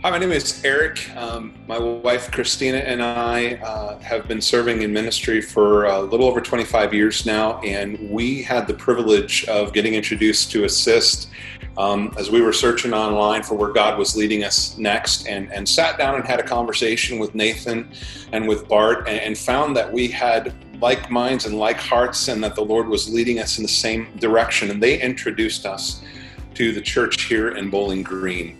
Hi, my name is Eric. My wife Christina and I have been serving in ministry for a little over 25 years now, and we had the privilege of getting introduced to Assist as we were searching online for where God was leading us next, and sat down and had a conversation with Nathan and with Bart, and found that we had like minds and like hearts, and that the Lord was leading us in the same direction. And they introduced us to the church here in Bowling Green.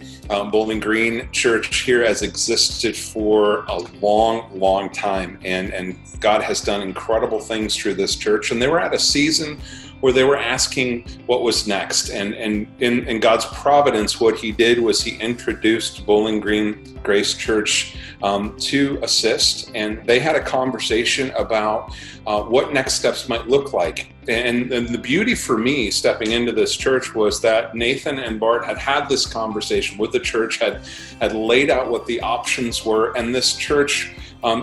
Bowling Green Church here has existed for a long time, and God has done incredible things through this church. And they were at a season where they were asking what was next. And in God's providence, what he did was he introduced Bowling Green Grace Church to Assist, and they had a conversation about what next steps might look like. And the beauty for me stepping into this church was that Nathan and Bart had this conversation with the church, had laid out what the options were, and this church,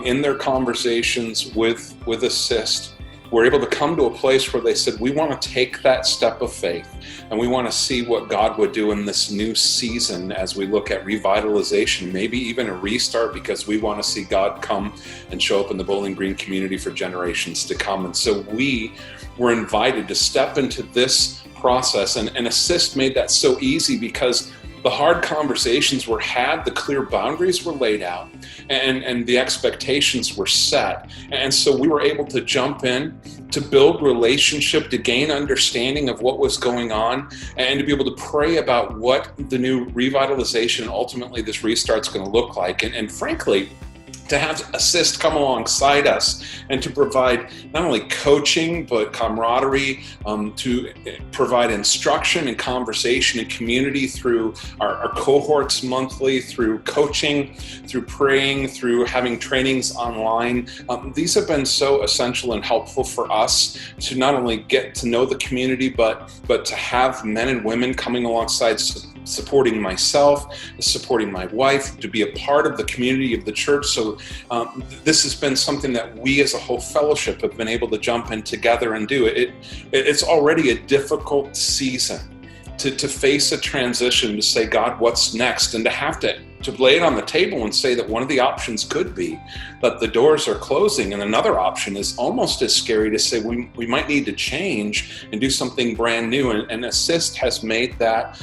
in their conversations with Assist, were able to come to a place where they said, we want to take that step of faith, and we want to see what God would do in this new season as we look at revitalization, maybe even a restart, because we want to see God come and show up in the Bowling Green community for generations to come. And so we were invited to step into this process, and Assist made that so easy because the hard conversations were had, the clear boundaries were laid out, and the expectations were set. And so we were able to jump in, to build relationship, to gain understanding of what was going on, and to be able to pray about what the new revitalization and ultimately this restart's going to look like. And frankly, to have Assist come alongside us and to provide not only coaching, but camaraderie, to provide instruction and conversation and community through our cohorts monthly, through coaching, through praying, through having trainings online. These have been so essential and helpful for us to not only get to know the community, but to have men and women coming alongside, supporting myself, supporting my wife, to be a part of the community of the church. So this has been something that we as a whole fellowship have been able to jump in together and do. It's already a difficult season to face a transition, to say, God, what's next? And to have to lay it on the table and say that one of the options could be that the doors are closing, and another option is almost as scary to say we might need to change and do something brand new. And Assist has made that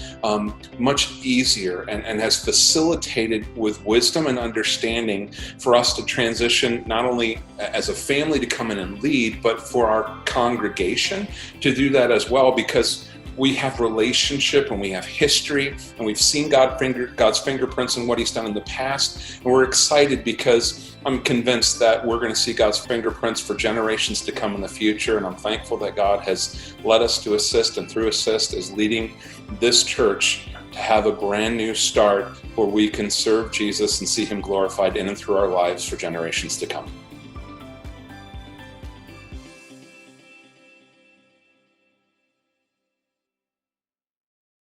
much easier, and has facilitated with wisdom and understanding for us to transition, not only as a family to come in and lead, but for our congregation to do that as well, because we have relationship and we have history, and we've seen God's fingerprints in what he's done in the past. And we're excited because I'm convinced that we're going to see God's fingerprints for generations to come in the future. And I'm thankful that God has led us to Assist, and through Assist is leading this church to have a brand new start where we can serve Jesus and see him glorified in and through our lives for generations to come.